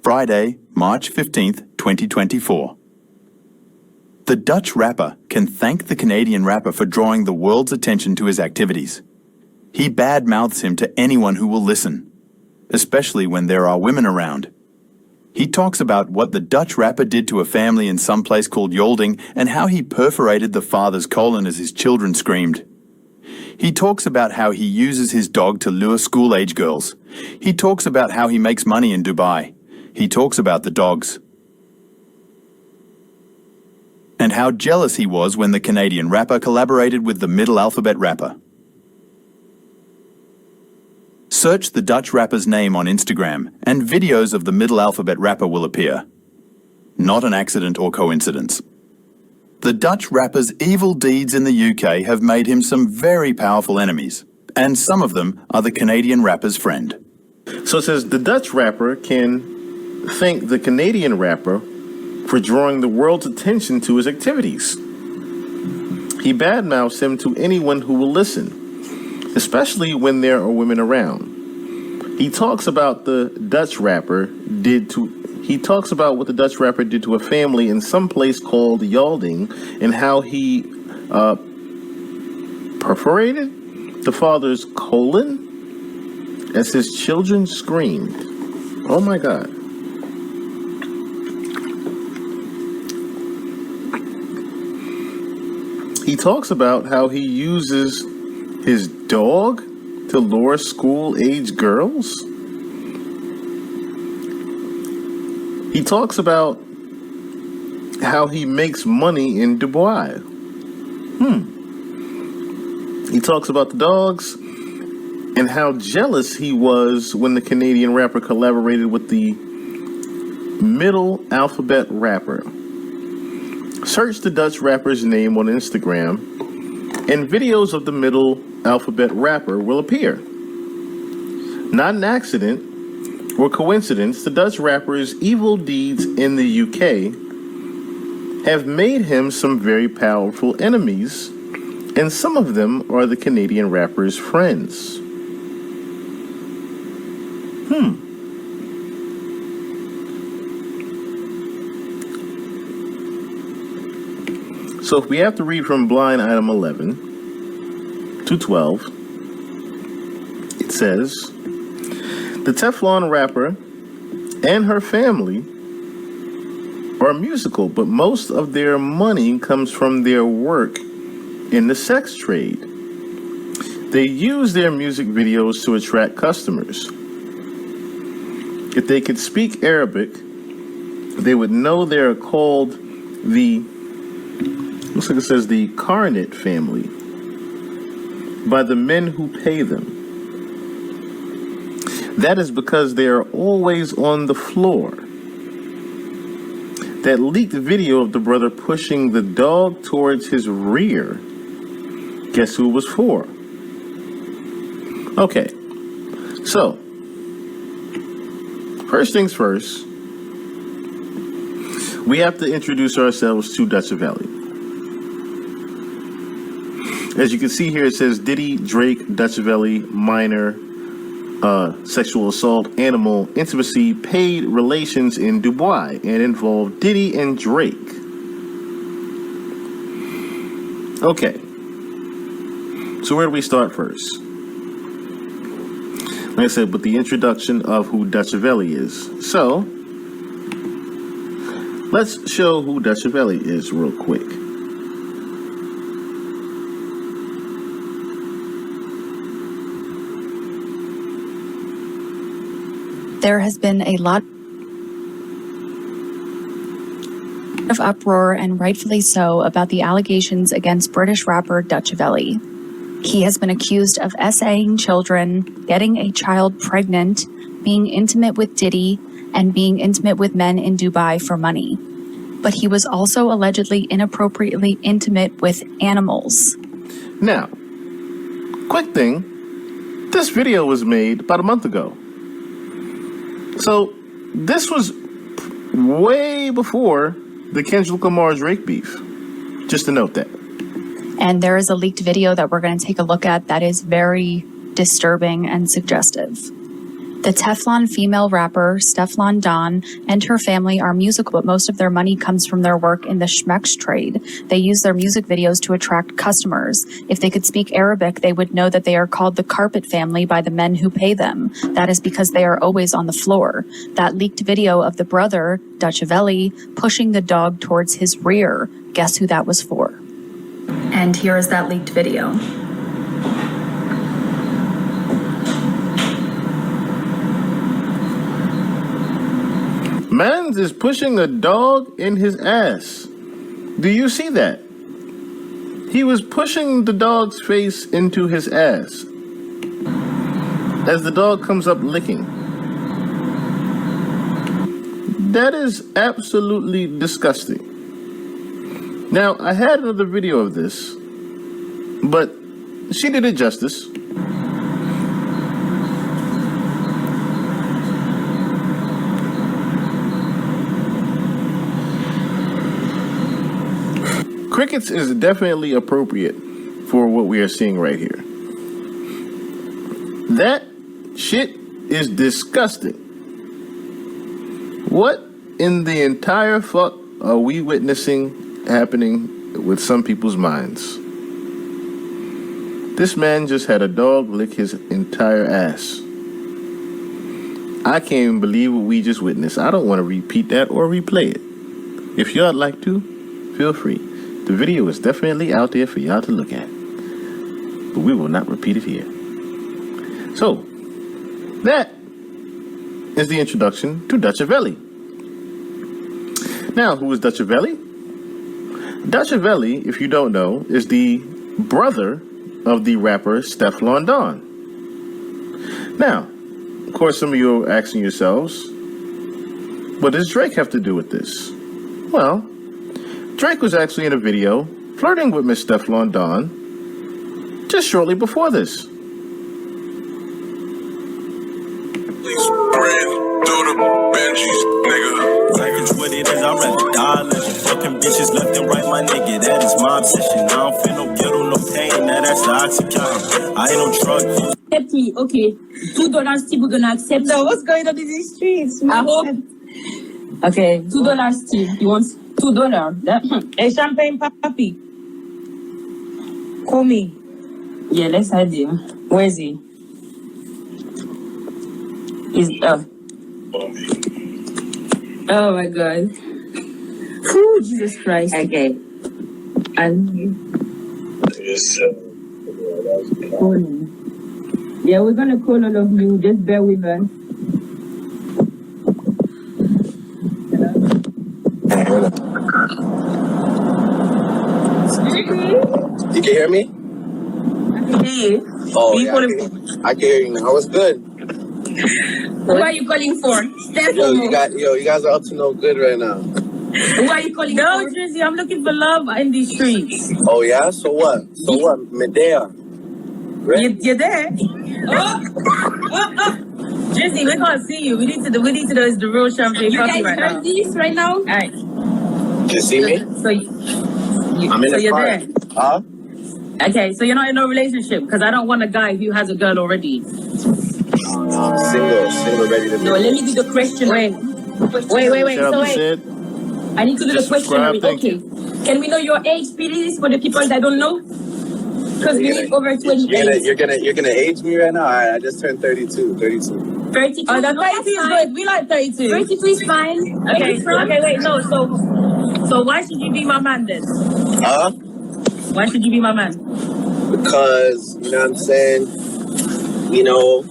Friday, March 15th, 2024. The Dutch rapper can thank the Canadian rapper for drawing the world's attention to his activities. He badmouths him to anyone who will listen, especially when there are women around. He talks about what the Dutch rapper did to a family in some place called Yolding and how he perforated the father's colon as his children screamed. He talks about how he uses his dog to lure school-age girls. He talks about how he makes money in Dubai. He talks about the dogs. And how jealous he was when the Canadian rapper collaborated with the middle alphabet rapper. Search the Dutch rapper's name on Instagram and videos of the middle alphabet rapper will appear. Not an accident or coincidence. The Dutch rapper's evil deeds in the UK have made him some very powerful enemies, and some of them are the Canadian rapper's friend. So it says the Dutch rapper can thank the Canadian rapper for drawing the world's attention to his activities. He badmouths him to anyone who will listen, especially when there are women around. He talks about what the Dutch rapper did to a family in some place called Yolding and how he perforated the father's colon as his children screamed. Oh my God. He talks about how he uses his dog to lure school-age girls. He talks about how he makes money in Dubai. He talks about the dogs and how jealous he was when the Canadian rapper collaborated with the middle alphabet rapper. Search the Dutch rapper's name on Instagram, and videos of the middle alphabet rapper will appear. Not an accident or coincidence, the Dutch rapper's evil deeds in the UK have made him some very powerful enemies, and some of them are the Canadian rapper's friends. So if we have to read from blind item 11 to 12, it says, the Teflon rapper and her family are musical, but most of their money comes from their work in the sex trade. They use their music videos to attract customers. If they could speak Arabic, they would know they are called looks like it says the Carnet family, by the men who pay them. That is because they are always on the floor. That leaked video of the brother pushing the dog towards his rear, guess who it was for? Okay, so, first things first, we have to introduce ourselves to DUTCHAVELLI. As you can see here, it says Diddy, Drake, DUTCHAVELLI, minor, sexual assault, animal, intimacy, paid relations in Dubai, and involved Diddy and Drake. Okay. So where do we start first? Like I said, with the introduction of who DUTCHAVELLI is. So, let's show who DUTCHAVELLI is real quick. There has been a lot of uproar, and rightfully so, about the allegations against British rapper DUTCHAVELLI. He has been accused of SAing children, getting a child pregnant, being intimate with Diddy, and being intimate with men in Dubai for money. But he was also allegedly inappropriately intimate with animals. Now, quick thing, this video was made about a month ago. So, this was way before the Kendrick Lamar Drake beef. Just to note that. And there is a leaked video that we're going to take a look at that is very disturbing and suggestive. The Teflon female rapper, STEFFLON Don, and her family are musical, but most of their money comes from their work in the schmecks trade. They use their music videos to attract customers. If they could speak Arabic, they would know that they are called the carpet family by the men who pay them. That is because they are always on the floor. That leaked video of the brother, DUTCHAVELLI, pushing the dog towards his rear. Guess who that was for? And here is that leaked video. Mans is pushing a dog in his ass. Do you see that? He was pushing the dog's face into his ass as the dog comes up licking. That is absolutely disgusting. Now, I had another video of this, but she did it justice. Crickets is definitely appropriate for what we are seeing right here. That shit is disgusting. What in the entire fuck are we witnessing happening with some people's minds? This man just had a dog lick his entire ass. I can't even believe what we just witnessed. I don't want to repeat that or replay it. If y'all like to, feel free. The video is definitely out there for y'all to look at, but we will not repeat it here. So, that is the introduction to DUTCHAVELLI. Now, who is DUTCHAVELLI? DUTCHAVELLI, if you don't know, is the brother of the rapper STEFFLON Don. Now, of course, some of you are asking yourselves, what does Drake have to do with this? Well, Drake was actually in a video flirting with Miss STEFFLON Don just shortly before this. Life is what it is, I'd rather die living. Fucking bitches left and right, my nigga, that is my obsession. I don't feel no guilt or no pain, now that's the oxycontin. I ain't no drug. Accept me, okay. $2 still, we're gonna accept. So what's going on in these streets? I hope. Okay. $2 still. You want $2? Hey, champagne papi. Call me. Yeah, let's add him. Where is he? He's oh my God. Ooh, Jesus Christ. Okay. And call him. Yeah, we're gonna call all of you. Just bear with us. You can hear me? I can hear you. Oh, Who you yeah, calling I can hear you now. What's good? Who are you calling for? Yo, you guys are up to no good right now. Who are you calling No, for? Drizzy, I'm looking for love in these streets. Oh, yeah? So what? So what? Medea. Right? You're there. Drizzy, we can't see you. We need to know it's the real champagne You papi guys right now. heard this right now? All right. You see me? So I'm in so the you're car. there. Huh? Okay, so you're not in a relationship because I don't want a guy who has a girl already. Single, ready to No, let me do the question. Wait. Shut So up, wait. said. I need to do the Just subscribe, questionnaire. thank Okay. Can we know your age, please, for the people that don't know? Because we need over 28. You're gonna age me right now? All right, I just turned 32. 32. Oh, that No, 32 is that's good. We like 32. 32 is fine. Where Okay, you from? wait, no, so why should you be my man then? Huh? Why should you be my man? Because, you know what I'm saying? You know,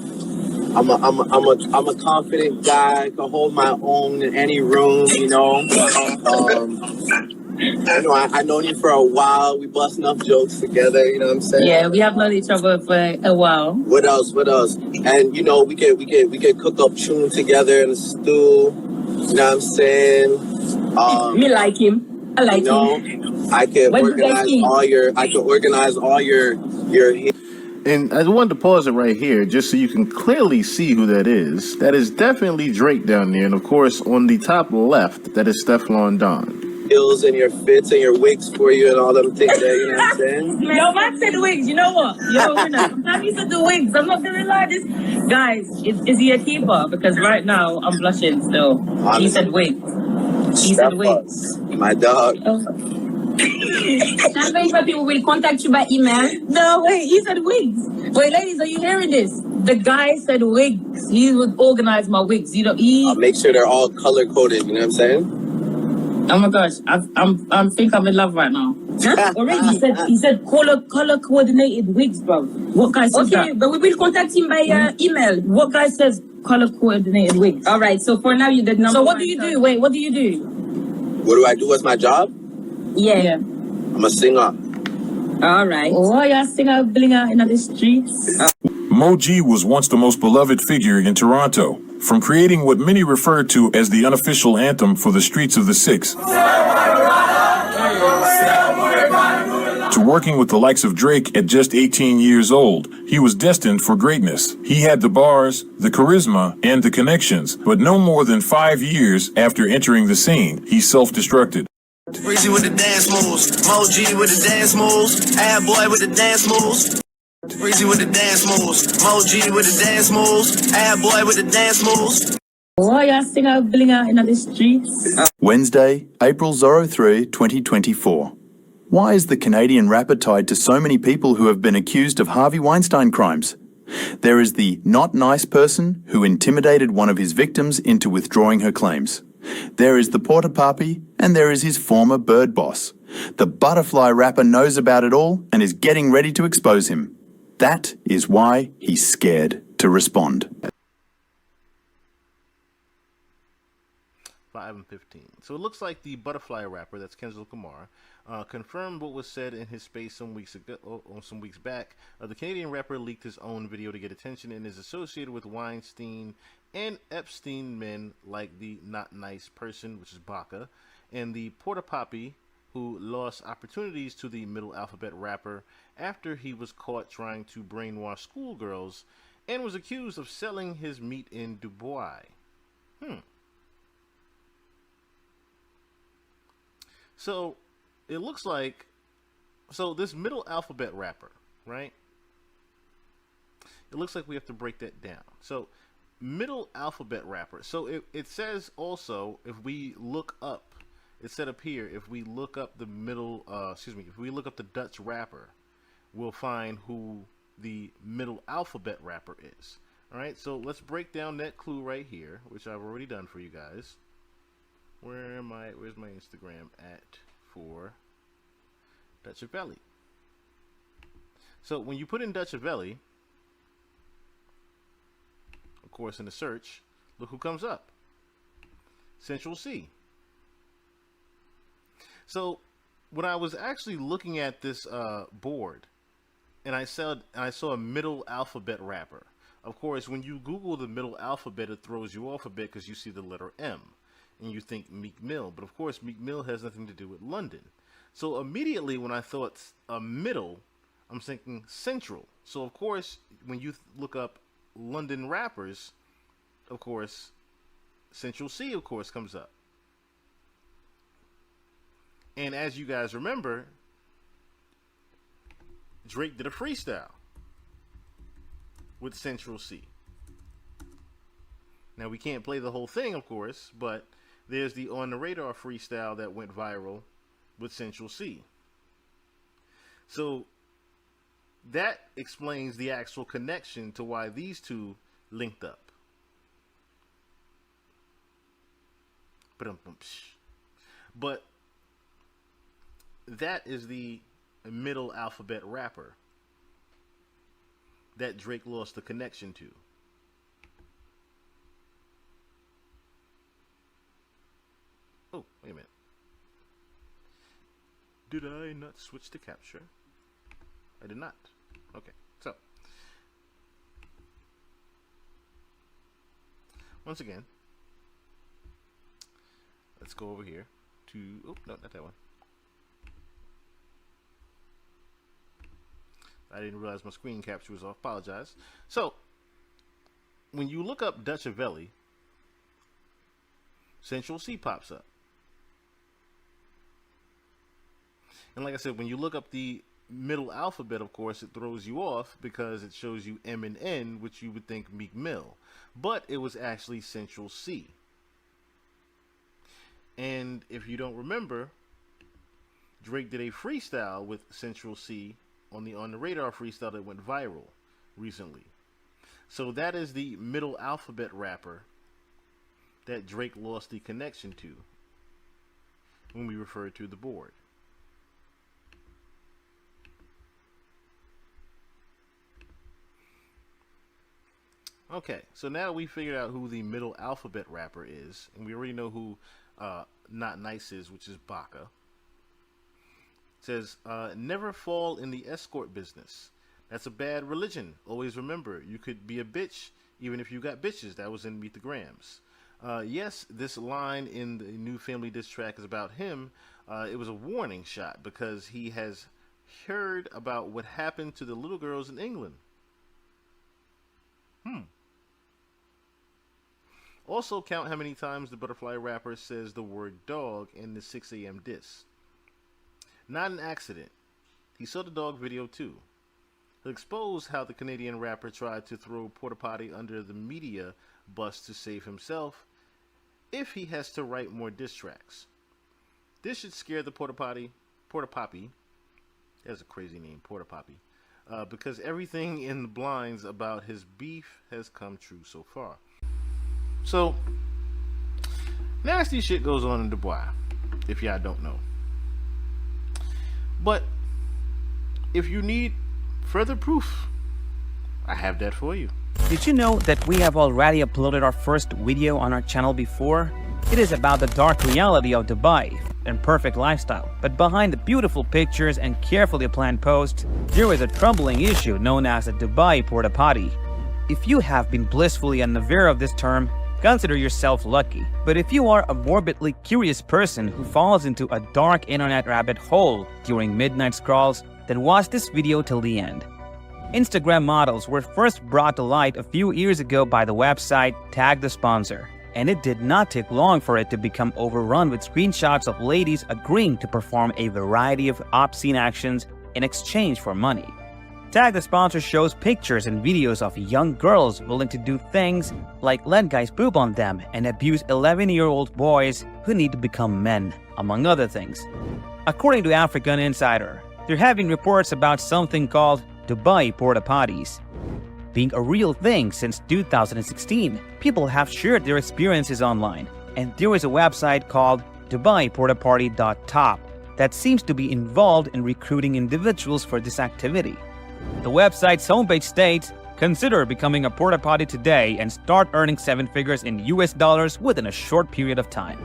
I'm a confident guy. I can hold my own in any room, you know. I known you for a while. We bust enough jokes together, you know what I'm saying? Yeah, we have known each other for a while. What else? And you know, we could cook up tune together in a stew. You know what I'm saying? Me like him. I like him. I could When you guys organize all your And I wanted to pause it right here just so you can clearly see who that is. That is definitely Drake down there. And of course, on the top left, that is STEFFLON Don. skills and your fits and your wigs for you and all them things there, you know what I'm saying? Yo, man said wigs. You know what? Yo, winner. Sometimes he said the wigs. I'm not gonna lie. This guys, is he a keeper? Because right now I'm blushing still. He said wigs. He said wigs. My dog. That means that people will contact you by email. No, wait. He said wigs. Wait, ladies, are you hearing this? The guy said wigs. He would organize my wigs. You know, I'll make sure they're all color coded. You know what I'm saying? Oh my gosh, I think I'm in love right now. Already, he said color coordinated wigs, bro. What guy says that? Okay, but we will contact him by email. What guy says color coordinated wigs? All right, so for now you did number So what one, do you do? Wait, what do you do? What do I do? What's my job? Yeah. I'm a singer. All right. Oh, yeah, singer, blinger in the streets. Moji was once the most beloved figure in Toronto, from creating what many refer to as the unofficial anthem for the streets of the Six, to working with the likes of Drake at just 18 years old. He was destined for greatness. He had the bars, the charisma, and the connections, but no more than 5 years after entering the scene, he self-destructed. Breezy with the dance moves, Moji with the dance moves, Ad Boy with the dance moves. Breezy with the dance moves, Moji with the dance moves, Ad Boy with the dance moves. Oh, yeah, singer, blinger in the streets. Wednesday, April 03, 2024. Why is the Canadian rapper tied to so many people who have been accused of Harvey Weinstein crimes? There is the not nice person who intimidated one of his victims into withdrawing her claims. There is the porta papi, and there is his former bird boss. The butterfly rapper knows about it all and is getting ready to expose him. That is why he's scared to respond. 5 and 15. So it looks like the butterfly rapper, that's Kendrick Lamar, confirmed what was said in his space some weeks back. The Canadian rapper leaked his own video to get attention and is associated with Weinstein and Epstein men like the not nice person, which is Baca, and the porta papi, who lost opportunities to the middle alphabet rapper after he was caught trying to brainwash schoolgirls and was accused of selling his meat in Dubai. So it looks like, so this middle alphabet rapper, right? It looks like we have to break that down. So middle alphabet rapper. So it says also, if we look up, it said up here, if we look up the middle, if we look up the Dutch rapper, we'll find who the middle alphabet rapper is. All right, so let's break down that clue right here, which I've already done for you guys. Where's my Instagram at for DUTCHAVELLI? So when you put in DUTCHAVELLI, of course in the search, look who comes up. Central C. So when I was actually looking at this board, and I saw a middle alphabet rapper. Of course, when you Google the middle alphabet, it throws you off a bit because you see the letter M. And you think Meek Mill, but of course Meek Mill has nothing to do with London. So immediately when I thought a middle, I'm thinking central. So of course, when you look up London rappers, of course, Central C, of course, comes up. And as you guys remember, Drake did a freestyle with Central C. Now we can't play the whole thing, of course, but there's the On the Radar freestyle that went viral with Central C. So that explains the actual connection to why these two linked up. But that is the middle alphabet rapper that Drake lost the connection to. Oh, wait a minute. Did I not switch to capture? I did not. Okay, so once again, let's go over here to, oh, no, not that one. I didn't realize my screen capture was off. Apologize. So, when you look up DUTCHAVELLI, Central C pops up. And like I said, when you look up the middle alphabet, of course, it throws you off because it shows you M and N, which you would think Meek Mill. But it was actually Central C. And if you don't remember, Drake did a freestyle with Central C on the Radar freestyle that went viral recently. So that is the middle alphabet rapper that Drake lost the connection to when we refer to the board. Okay, so now we figured out who the middle alphabet rapper is, and we already know who Not Nice is, which is Baka. It says, never fall in the escort business. That's a bad religion. Always remember, you could be a bitch even if you got bitches. That was in Meet the Grams. Yes, this line in the new Family diss track is about him. It was a warning shot because he has heard about what happened to the little girls in England. Also count how many times the Butterfly rapper says the word dog in the 6 a.m. diss. Not an accident. He saw the dog video too. He'll expose how the Canadian rapper tried to throw Porta Potty under the media bus to save himself if he has to write more diss tracks. This should scare the Porta Poppy. That's a crazy name, Porta Poppy. Because everything in the blinds about his beef has come true so far. So, nasty shit goes on in Dubai, if y'all don't know. But, if you need further proof, I have that for you. Did you know that we have already uploaded our first video on our channel before? It is about the dark reality of Dubai and perfect lifestyle. But behind the beautiful pictures and carefully planned posts, there is a troubling issue known as the Dubai Porta Potty. If you have been blissfully unaware of this term, consider yourself lucky. But if you are a morbidly curious person who falls into a dark internet rabbit hole during midnight scrolls, then watch this video till the end. Instagram models were first brought to light a few years ago by the website Tag the Sponsor, and it did not take long for it to become overrun with screenshots of ladies agreeing to perform a variety of obscene actions in exchange for money. Tag the Sponsor shows pictures and videos of young girls willing to do things like let guys poop on them and abuse 11-year-old boys who need to become men, among other things. According to African Insider, there have been reports about something called Dubai Porta Potties being a real thing since 2016. People have shared their experiences online, and there is a website called DubaiPortaParty.top that seems to be involved in recruiting individuals for this activity. The website's homepage states, consider becoming a porta potty today and start earning 7 figures in US dollars within a short period of time.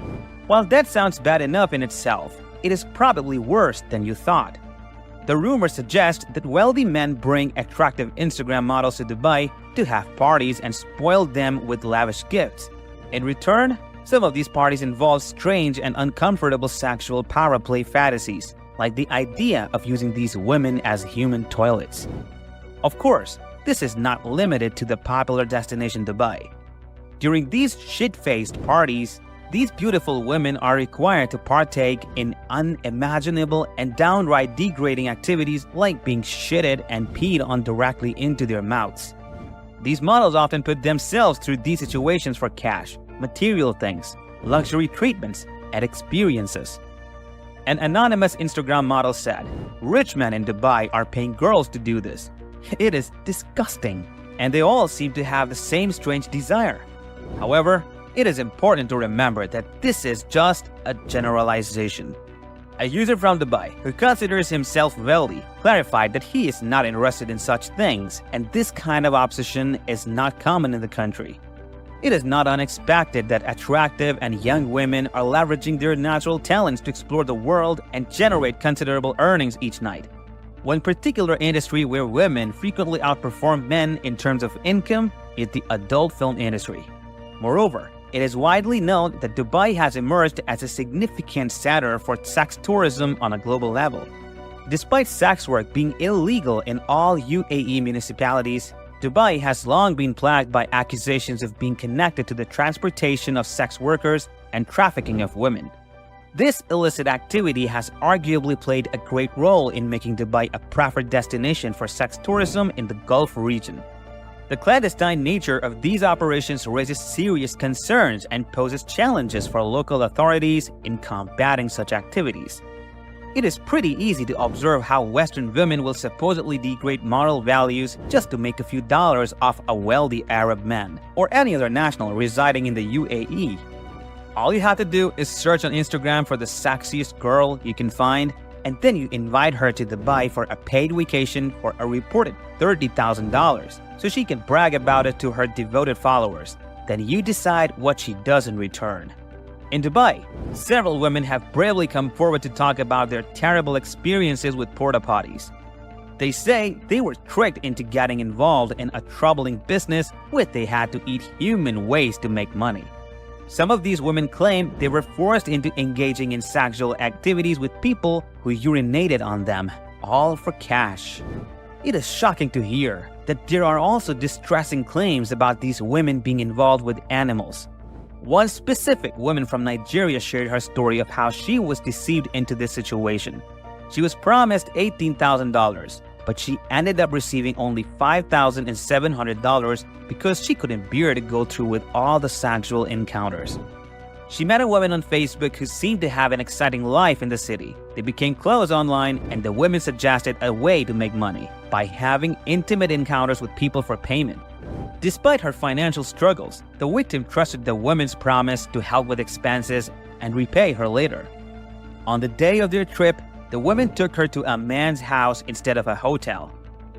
While that sounds bad enough in itself, it is probably worse than you thought. The rumors suggest that wealthy men bring attractive Instagram models to Dubai to have parties and spoil them with lavish gifts. In return, some of these parties involve strange and uncomfortable sexual power play fantasies, like the idea of using these women as human toilets. Of course, this is not limited to the popular destination Dubai. During these shit-faced parties, these beautiful women are required to partake in unimaginable and downright degrading activities like being shitted and peed on directly into their mouths. These models often put themselves through these situations for cash, material things, luxury treatments, and experiences. An anonymous Instagram model said, "Rich men in Dubai are paying girls to do this. It is disgusting, and they all seem to have the same strange desire." However, it is important to remember that this is just a generalization. A user from Dubai, who considers himself wealthy, clarified that he is not interested in such things, and this kind of obsession is not common in the country. It is not unexpected that attractive and young women are leveraging their natural talents to explore the world and generate considerable earnings each night. One particular industry where women frequently outperform men in terms of income is the adult film industry. Moreover, it is widely known that Dubai has emerged as a significant center for sex tourism on a global level. Despite sex work being illegal in all UAE municipalities, Dubai has long been plagued by accusations of being connected to the transportation of sex workers and trafficking of women. This illicit activity has arguably played a great role in making Dubai a preferred destination for sex tourism in the Gulf region. The clandestine nature of these operations raises serious concerns and poses challenges for local authorities in combating such activities. It is pretty easy to observe how Western women will supposedly degrade moral values just to make a few dollars off a wealthy Arab man or any other national residing in the UAE. All you have to do is search on Instagram for the sexiest girl you can find, and then you invite her to Dubai for a paid vacation for a reported $30,000 so she can brag about it to her devoted followers. Then you decide what she does in return. In Dubai, several women have bravely come forward to talk about their terrible experiences with porta potties. They say they were tricked into getting involved in a troubling business where they had to eat human waste to make money. Some of these women claim they were forced into engaging in sexual activities with people who urinated on them, all for cash. It is shocking to hear that there are also distressing claims about these women being involved with animals. One specific woman from Nigeria shared her story of how she was deceived into this situation. She was promised $18,000, but she ended up receiving only $5,700 because she couldn't bear to go through with all the sexual encounters. She met a woman on Facebook who seemed to have an exciting life in the city. They became close online, and the women suggested a way to make money by having intimate encounters with people for payment. Despite her financial struggles, the victim trusted the woman's promise to help with expenses and repay her later. On the day of their trip, the woman took her to a man's house instead of a hotel.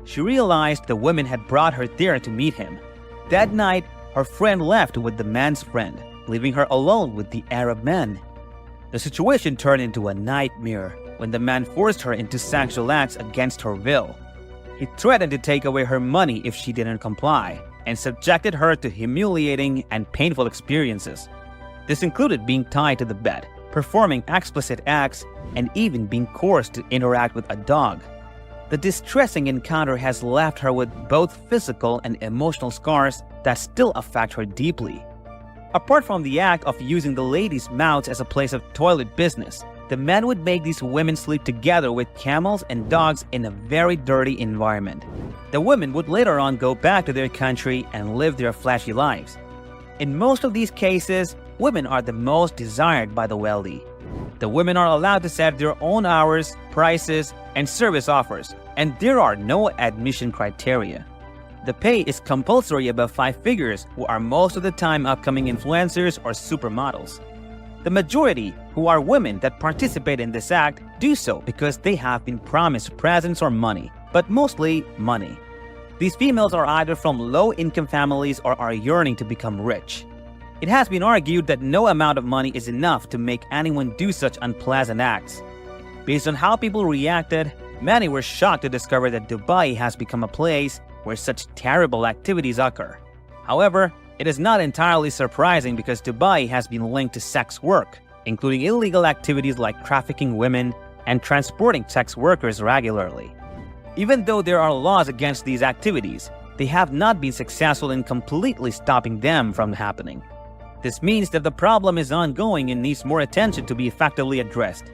She realized the woman had brought her there to meet him. That night, her friend left with the man's friend, leaving her alone with the Arab man. The situation turned into a nightmare when the man forced her into sexual acts against her will. He threatened to take away her money if she didn't comply, and subjected her to humiliating and painful experiences. This included being tied to the bed, performing explicit acts, and even being coerced to interact with a dog. The distressing encounter has left her with both physical and emotional scars that still affect her deeply. Apart from the act of using the ladies' mouths as a place of toilet business, the men would make these women sleep together with camels and dogs in a very dirty environment. The women would later on go back to their country and live their flashy lives. In most of these cases, women are the most desired by the wealthy. The women are allowed to set their own hours, prices, and service offers, and there are no admission criteria. The pay is compulsory above 5 figures, who are most of the time upcoming influencers or supermodels. The majority, who are women that participate in this act, do so because they have been promised presents or money, but mostly money. These females are either from low-income families or are yearning to become rich. It has been argued that no amount of money is enough to make anyone do such unpleasant acts. Based on how people reacted, many were shocked to discover that Dubai has become a place where such terrible activities occur. However, it is not entirely surprising because Dubai has been linked to sex work, including illegal activities like trafficking women and transporting sex workers regularly. Even though there are laws against these activities, they have not been successful in completely stopping them from happening. This means that the problem is ongoing and needs more attention to be effectively addressed.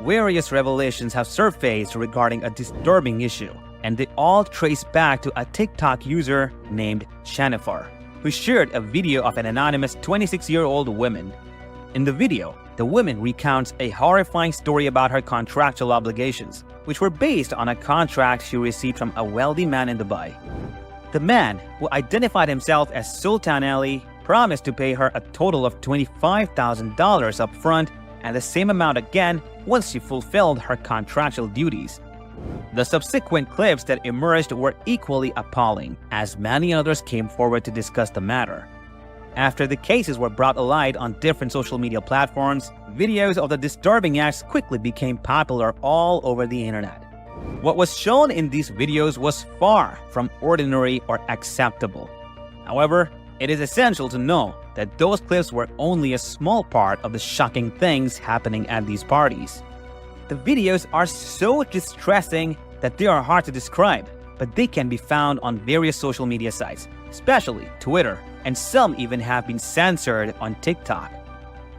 Various revelations have surfaced regarding a disturbing issue, and they all trace back to a TikTok user named Shanifar, who shared a video of an anonymous 26-year-old woman. In the video, the woman recounts a horrifying story about her contractual obligations, which were based on a contract she received from a wealthy man in Dubai. The man, who identified himself as Sultan Ali, promised to pay her a total of $25,000 up front and the same amount again once she fulfilled her contractual duties. The subsequent clips that emerged were equally appalling, as many others came forward to discuss the matter. After the cases were brought alight on different social media platforms, videos of the disturbing acts quickly became popular all over the internet. What was shown in these videos was far from ordinary or acceptable. However, it is essential to know that those clips were only a small part of the shocking things happening at these parties. The videos are so distressing that they are hard to describe, but they can be found on various social media sites, especially Twitter, and some even have been censored on TikTok.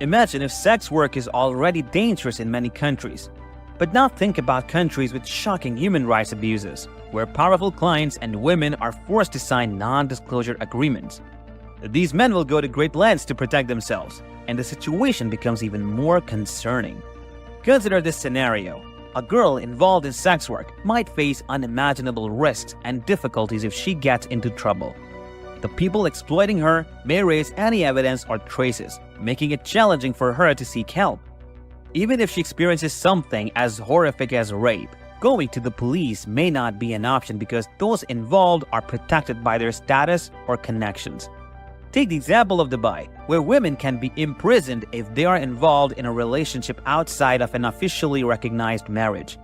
Imagine if sex work is already dangerous in many countries. But now think about countries with shocking human rights abuses, where powerful clients and women are forced to sign non-disclosure agreements. These men will go to great lengths to protect themselves, and the situation becomes even more concerning. Consider this scenario. A girl involved in sex work might face unimaginable risks and difficulties if she gets into trouble. The people exploiting her may raise any evidence or traces, making it challenging for her to seek help. Even if she experiences something as horrific as rape, going to the police may not be an option because those involved are protected by their status or connections. Take the example of Dubai, where women can be imprisoned if they are involved in a relationship outside of an officially recognized marriage.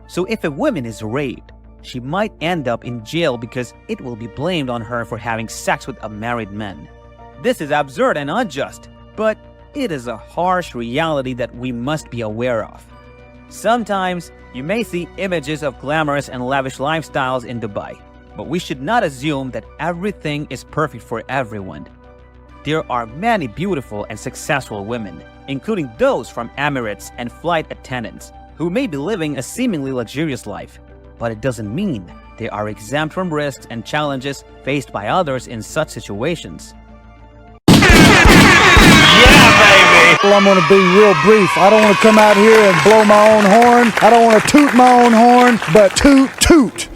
So if a woman is raped, she might end up in jail because it will be blamed on her for having sex with a married man. This is absurd and unjust, but it is a harsh reality that we must be aware of. Sometimes, you may see images of glamorous and lavish lifestyles in Dubai, but we should not assume that everything is perfect for everyone. There are many beautiful and successful women, including those from Emirates and flight attendants, who may be living a seemingly luxurious life. But it doesn't mean they are exempt from risks and challenges faced by others in such situations. Well, I'm going to be real brief. I don't want to come out here and blow my own horn. I don't want to toot my own horn, but toot, toot.